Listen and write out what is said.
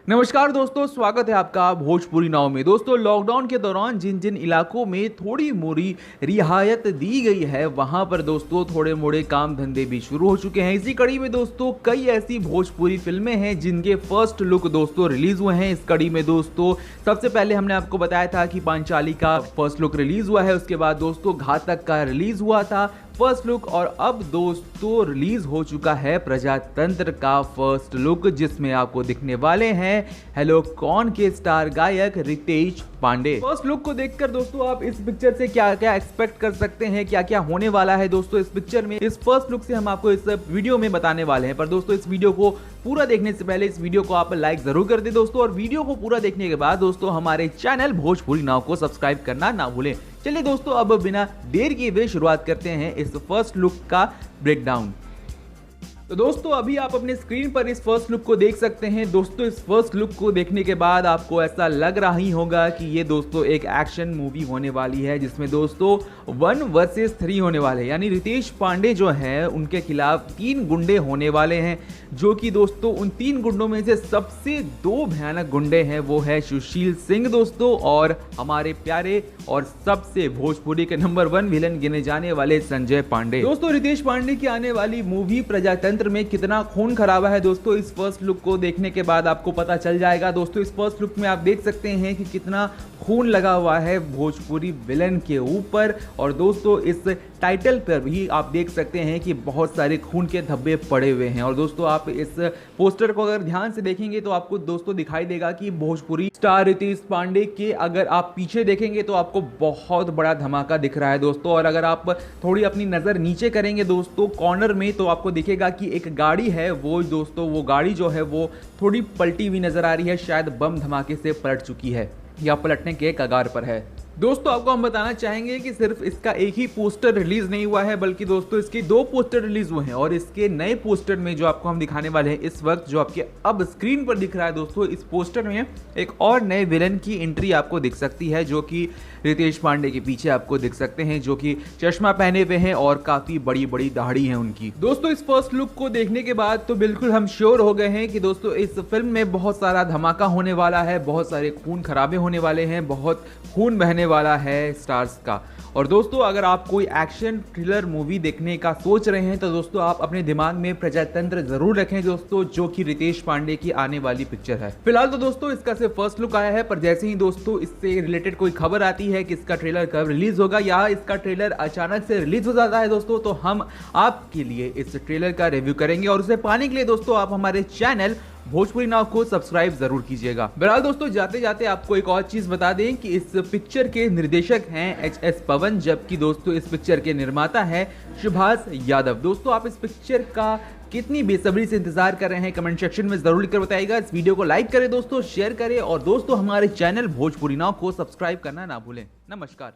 नमस्कार दोस्तों, स्वागत है आपका भोजपुरी नाव में। दोस्तों, लॉकडाउन के दौरान जिन जिन इलाकों में थोड़ी मोड़ी रियायत दी गई है वहां पर दोस्तों थोड़े मोड़े काम धंधे भी शुरू हो चुके हैं। इसी कड़ी में दोस्तों कई ऐसी भोजपुरी फिल्में हैं जिनके फर्स्ट लुक दोस्तों रिलीज हुए हैं। इस कड़ी में दोस्तों सबसे पहले हमने आपको बताया था कि पांचाली का फर्स्ट लुक रिलीज हुआ है। उसके बाद दोस्तों घातक का रिलीज हुआ था फर्स्ट लुक, और अब दोस्तों रिलीज हो चुका है प्रजातंत्र का फर्स्ट लुक, जिसमें आपको दिखने वाले हैं हेलो कौन के स्टार गायक रितेश पांडे। फर्स्ट लुक को देखकर दोस्तों आप इस पिक्चर से क्या क्या एक्सपेक्ट कर सकते हैं, क्या क्या होने वाला है दोस्तों इस पिक्चर में, इस फर्स्ट लुक से हम आपको इस वीडियो में बताने वाले हैं। पर दोस्तों इस वीडियो को पूरा देखने से पहले इस वीडियो को आप लाइक जरूर कर दे दोस्तों, और वीडियो को पूरा देखने के बाद दोस्तों हमारे चैनल भोजपुरी नाव को सब्सक्राइब करना ना भूलें। चलिए दोस्तों अब बिना देर किए हुए शुरुआत करते हैं इस फर्स्ट लुक का ब्रेकडाउन। तो दोस्तों अभी आप अपने स्क्रीन पर इस फर्स्ट लुक को देख सकते हैं। दोस्तों इस फर्स्ट लुक को देखने के बाद आपको ऐसा लग रहा ही होगा कि ये दोस्तों एक एक्शन मूवी होने वाली है, जिसमें दोस्तों 1 वर्सेस 3 होने वाले हैं। यानी रितेश पांडे जो है उनके खिलाफ 3 गुंडे होने वाले हैं, जो कि दोस्तों उन 3 गुंडों में से सबसे 2 भयानक गुंडे हैं। वो है सुशील सिंह दोस्तों और हमारे प्यारे और सबसे भोजपुरी के नंबर 1 विलन गिने जाने वाले संजय पांडे। दोस्तों रितेश पांडे की आने वाली मूवी प्रजातंत्र में कितना खून खराबा है दोस्तों इस फर्स्ट लुक को देखने के बाद आपको पता चल जाएगा। दोस्तों इस फर्स्ट लुक में आप देख सकते हैं कि कितना खून लगा हुआ है भोजपुरी विलन के ऊपर, और दोस्तों इस टाइटल पर भी आप देख सकते हैं कि बहुत सारे खून के धब्बे पड़े हुए हैं। और दोस्तों आप इस पोस्टर को अगर ध्यान से देखेंगे तो आपको दोस्तों दिखाई देगा कि भोजपुरी स्टार रितेश पांडे के अगर आप पीछे देखेंगे तो आपको बहुत बड़ा धमाका दिख रहा है दोस्तों। और अगर आप थोड़ी अपनी नजर नीचे करेंगे दोस्तों कॉर्नर में, तो आपको दिखेगा कि एक गाड़ी है, वो दोस्तों वो गाड़ी जो है वो थोड़ी पलटी हुई नजर आ रही है, शायद बम धमाके से पलट चुकी है या पलटने के कगार पर है। दोस्तों आपको हम बताना चाहेंगे कि सिर्फ इसका एक ही पोस्टर रिलीज नहीं हुआ है, बल्कि दोस्तों इसके 2 पोस्टर रिलीज हुए हैं। और इसके नए पोस्टर में जो आपको हम दिखाने वाले हैं इस वक्त, जो आपके अब स्क्रीन पर दिख रहा है दोस्तों, इस पोस्टर में एक और नए विलन की एंट्री आपको दिख सकती है, जो कि रितेश पांडे के पीछे आपको दिख सकते हैं, जो कि चश्मा पहने हुए हैं और काफी बड़ी बड़ी दाढ़ी है उनकी। दोस्तों इस फर्स्ट लुक को देखने के बाद तो बिल्कुल हम श्योर हो गए हैं कि दोस्तों इस फिल्म में बहुत सारा धमाका होने वाला है, बहुत सारे खून खराबे होने वाले हैं, बहुत खून बहने वाला है स्टार्स का। और दोस्तों अगर आप कोई एक्शन थ्रिलर मूवी देखने का सोच रहे हैं तो दोस्तों आप अपने दिमाग में प्रजातंत्र जरूर रखें दोस्तों, जो कि रितेश पांडे की आने वाली पिक्चर है। फिलहाल तो दोस्तों इसका सिर्फ फर्स्ट लुक आया है, पर जैसे ही दोस्तों इससे रिलेटेड कोई खबर आती है कि इसका ट्रेलर कब रिलीज होगा या इसका ट्रेलर अचानक से रिलीज हो जाता है दोस्तों, तो हम आपके लिए इस ट्रेलर का रिव्यू करेंगे। और उसे पाने के लिए दोस्तों आप हमारे चैनल भोजपुरी नाव को सब्सक्राइब जरूर कीजिएगा। बहरहाल दोस्तों जाते जाते आपको एक और चीज बता दें कि इस पिक्चर के निर्देशक हैं एच.एस. पवन, जबकि दोस्तों इस पिक्चर के निर्माता है सुभाष यादव। दोस्तों आप इस पिक्चर का कितनी बेसब्री से इंतजार कर रहे हैं कमेंट सेक्शन में जरूर लिखकर बताइएगा। इस वीडियो को लाइक करें दोस्तों, शेयर करें, और दोस्तों हमारे चैनल भोजपुरी नाव को सब्सक्राइब करना ना भूलें। नमस्कार।